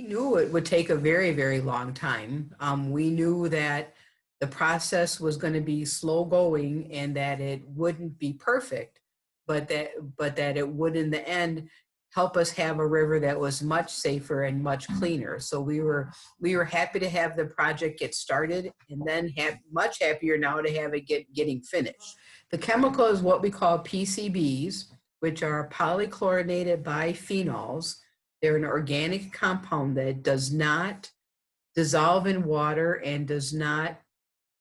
knew it would take a very, very long time. We knew that the process was going to be slow going and that it wouldn't be perfect, but that it would in the end help us have a river that was much safer and much cleaner. So we were happy to have the project get started, and then much happier now to have it getting finished. The chemical is what we call PCBs, which are polychlorinated biphenyls. They're an organic compound that does not dissolve in water and does not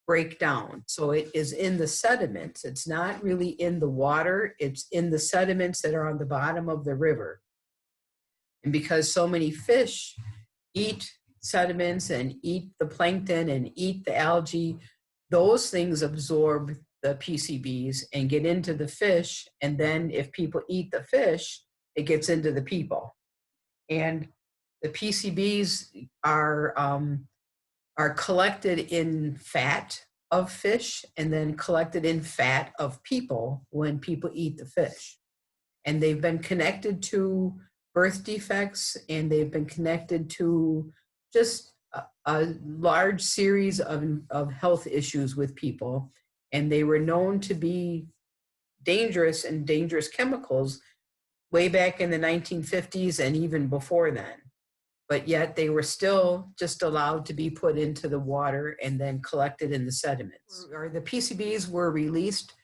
break down. So it is in the sediments. It's not really in the water. It's in the sediments that are on the bottom of the river. And because so many fish eat sediments and eat the plankton and eat the algae, those things absorb the PCBs and get into the fish. And then if people eat the fish, it gets into the people. And the PCBs are collected in fat of fish and then collected in fat of people when people eat the fish. And they've been connected to birth defects, and they've been connected to just a large series of health issues with people. And they were known to be dangerous and dangerous chemicals way back in the 1950s and even before then. But yet they were still just allowed to be put into the water and then collected in the sediments. Or the PCBs were released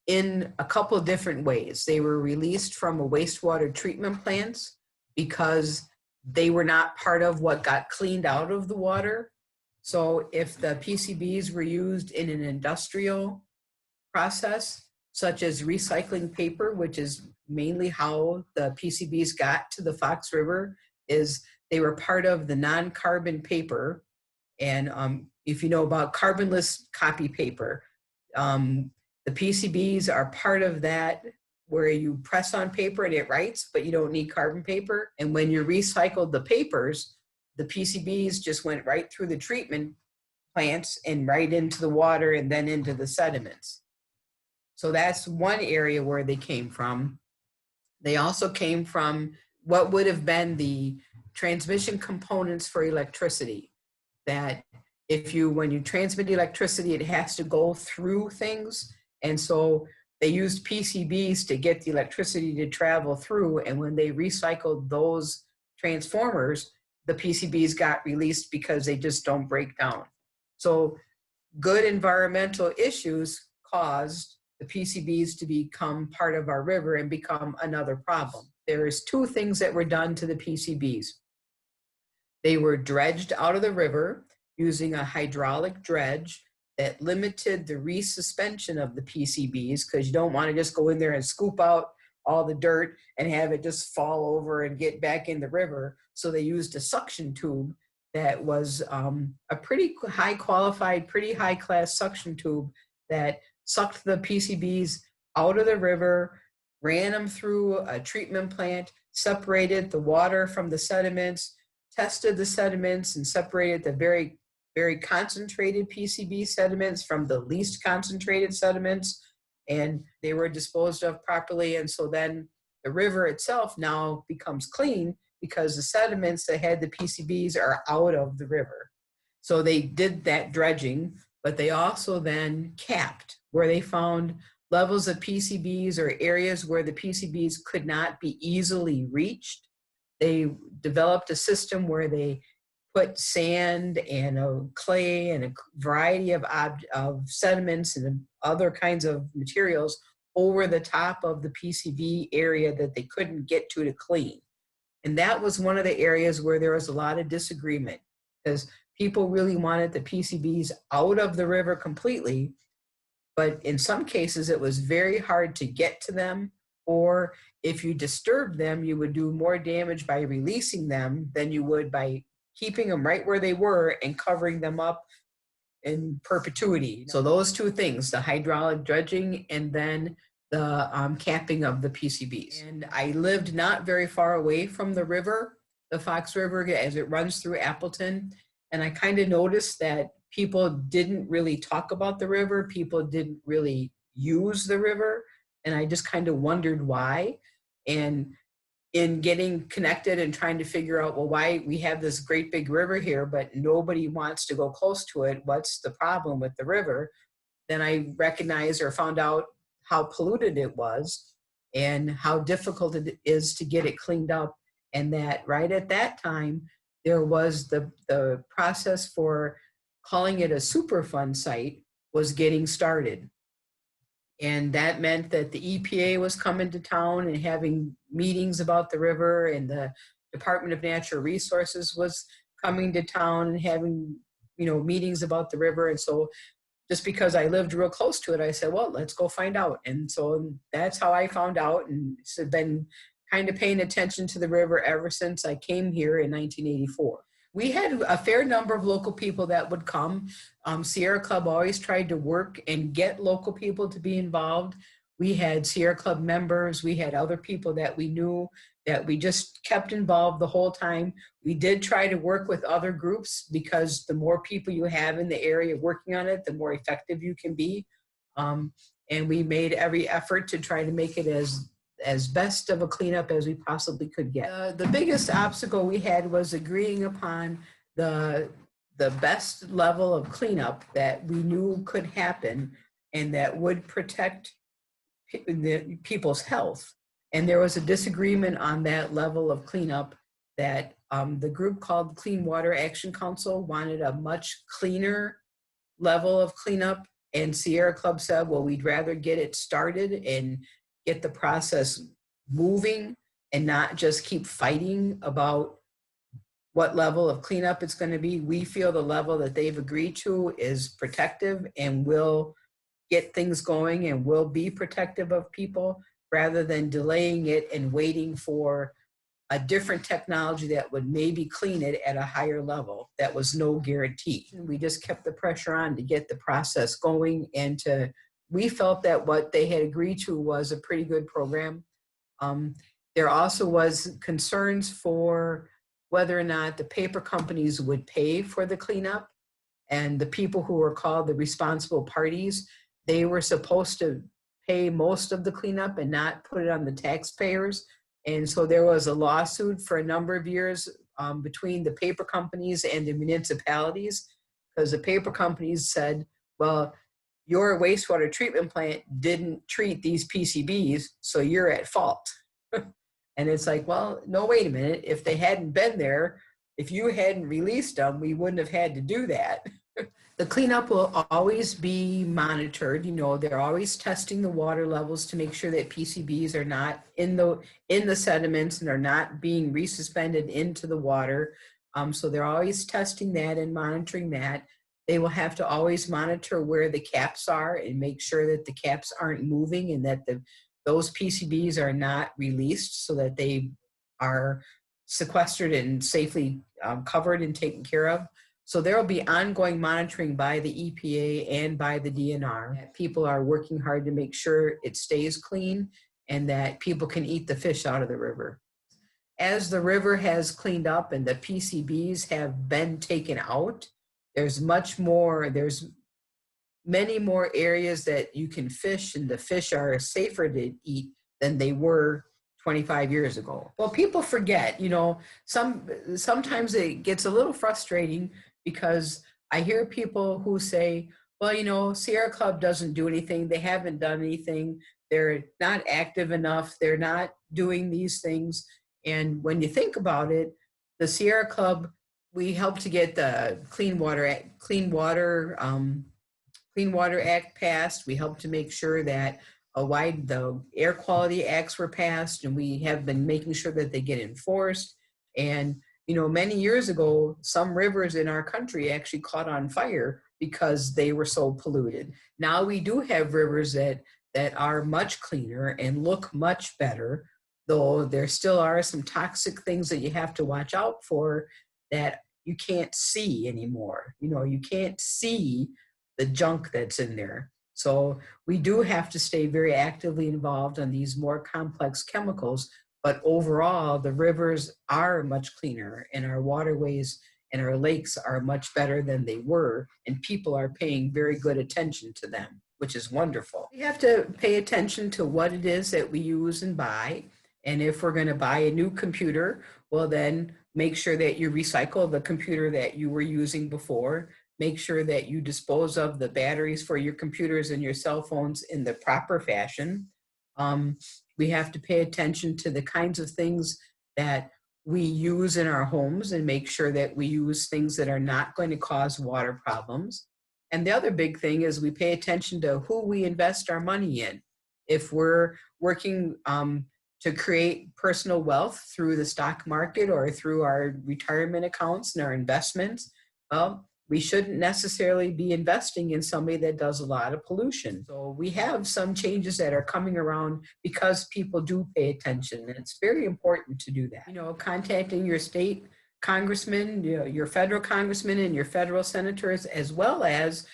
in a couple of different ways. They were released from a wastewater treatment plants because they were not part of what got cleaned out of the water. So if the PCBs were used in an industrial process, such as recycling paper, which is mainly how the PCBs got to the Fox River, is they were part of the non-carbon paper. And if you know about carbonless copy paper, the PCBs are part of that, where you press on paper and it writes, but you don't need carbon paper. And when you recycled the papers, the PCBs just went right through the treatment plants and right into the water and then into the sediments. So that's one area where they came from. They also came from what would have been the transmission components for electricity. That when you transmit electricity, it has to go through things. And so they used PCBs to get the electricity to travel through. And when they recycled those transformers, the PCBs got released because they just don't break down. So good environmental issues caused the PCBs to become part of our river and become another problem. There's two things that were done to the PCBs. They were dredged out of the river using a hydraulic dredge that limited the resuspension of the PCBs, because you don't want to just go in there and scoop out all the dirt and have it just fall over and get back in the river. So they used a suction tube that was a pretty high qualified, pretty high class suction tube that sucked the PCBs out of the river, ran them through a treatment plant, separated the water from the sediments, tested the sediments, and separated the very, very concentrated PCB sediments from the least concentrated sediments, and they were disposed of properly. And so then the river itself now becomes clean because the sediments that had the PCBs are out of the river. So they did that dredging, but they also then capped, where they found levels of PCBs or areas where the PCBs could not be easily reached. They developed a system where they put sand and clay and a variety of sediments and other kinds of materials over the top of the PCB area that they couldn't get to clean. And that was one of the areas where there was a lot of disagreement, because people really wanted the PCBs out of the river completely. But in some cases, it was very hard to get to them, or if you disturbed them, you would do more damage by releasing them than you would by keeping them right where they were and covering them up in perpetuity. So those two things, the hydraulic dredging and then the capping of the PCBs. And I lived not very far away from the river, the Fox River, as it runs through Appleton. And I kind of noticed that people didn't really talk about the river. People didn't really use the river. And I just kind of wondered why. And in getting connected and trying to figure out, well, why we have this great big river here, but nobody wants to go close to it. What's the problem with the river? Then I recognized or found out how polluted it was and how difficult it is to get it cleaned up. And that right at that time, there was the process for calling it a Superfund site was getting started. And that meant that the EPA was coming to town and having meetings about the river, and the Department of Natural Resources was coming to town and having, meetings about the river. And so just because I lived real close to it, I said, well, let's go find out. And so that's how I found out, and so been kind of paying attention to the river ever since I came here in 1984. We had a fair number of local people that would come. Sierra Club always tried to work and get local people to be involved. We had Sierra Club members, we had other people that we knew that we just kept involved the whole time. We did try to work with other groups, because the more people you have in the area working on it, the more effective you can be. And we made every effort to try to make it as best of a cleanup as we possibly could get. The biggest obstacle we had was agreeing upon the best level of cleanup that we knew could happen and that would protect the people's health. And there was a disagreement on that level of cleanup, that the group called Clean Water Action Council wanted a much cleaner level of cleanup. And Sierra Club said, well, we'd rather get it started and get the process moving and not just keep fighting about what level of cleanup it's going to be. We feel the level that they've agreed to is protective and will get things going and will be protective of people, rather than delaying it and waiting for a different technology that would maybe clean it at a higher level. That was no guarantee. We just kept the pressure on to get the process going, and we felt that what they had agreed to was a pretty good program. There also was concerns for whether or not the paper companies would pay for the cleanup, and the people who were called the responsible parties, they were supposed to pay most of the cleanup and not put it on the taxpayers. And so there was a lawsuit for a number of years between the paper companies and the municipalities, because the paper companies said, well, your wastewater treatment plant didn't treat these PCBs, so you're at fault. And it's like, well, no, wait a minute. If they hadn't been there, if you hadn't released them, we wouldn't have had to do that. The cleanup will always be monitored. They're always testing the water levels to make sure that PCBs are not in the sediments and are not being resuspended into the water. So they're always testing that and monitoring that. They will have to always monitor where the caps are and make sure that the caps aren't moving, and that those PCBs are not released, so that they are sequestered and safely covered and taken care of. So there will be ongoing monitoring by the EPA and by the DNR. People are working hard to make sure it stays clean and that people can eat the fish out of the river. As the river has cleaned up and the PCBs have been taken out, there's many more areas that you can fish, and the fish are safer to eat than they were 25 years ago. Well, people forget, sometimes it gets a little frustrating, because I hear people who say, well, Sierra Club doesn't do anything. They haven't done anything. They're not active enough. They're not doing these things. And when you think about it, the Sierra Club, we helped to get the Clean Water Act passed. We helped to make sure that the air quality acts were passed, and we have been making sure that they get enforced. And many years ago, some rivers in our country actually caught on fire because they were so polluted. Now we do have rivers that are much cleaner and look much better, though there still are some toxic things that you have to watch out for that you can't see anymore. You can't see the junk that's in there. So we do have to stay very actively involved on these more complex chemicals. But overall, the rivers are much cleaner, and our waterways and our lakes are much better than they were, and people are paying very good attention to them, which is wonderful. We have to pay attention to what it is that we use and buy, And if we're going to buy a new computer, well, then make sure that you recycle the computer that you were using before. Make sure that you dispose of the batteries for your computers and your cell phones in the proper fashion. Um, we have to pay attention to the kinds of things that we use in our homes and make sure that we use things that are not going to cause water problems. And the other big thing is we pay attention to who we invest our money in. If we're working to create personal wealth through the stock market or through our retirement accounts and our investments, well, we shouldn't necessarily be investing in somebody that does a lot of pollution. So we have some changes that are coming around because people do pay attention, and it's very important to do that. Contacting your state congressman, your federal congressman and your federal senators, as well as,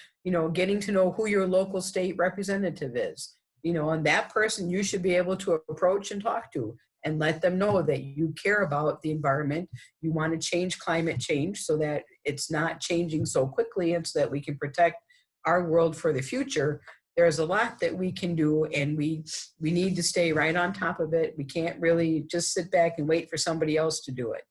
getting to know who your local state representative is. And that person you should be able to approach and talk to and let them know that you care about the environment. You want to change climate change so that it's not changing so quickly and so that we can protect our world for the future. There's a lot that we can do, and we need to stay right on top of it. We can't really just sit back and wait for somebody else to do it.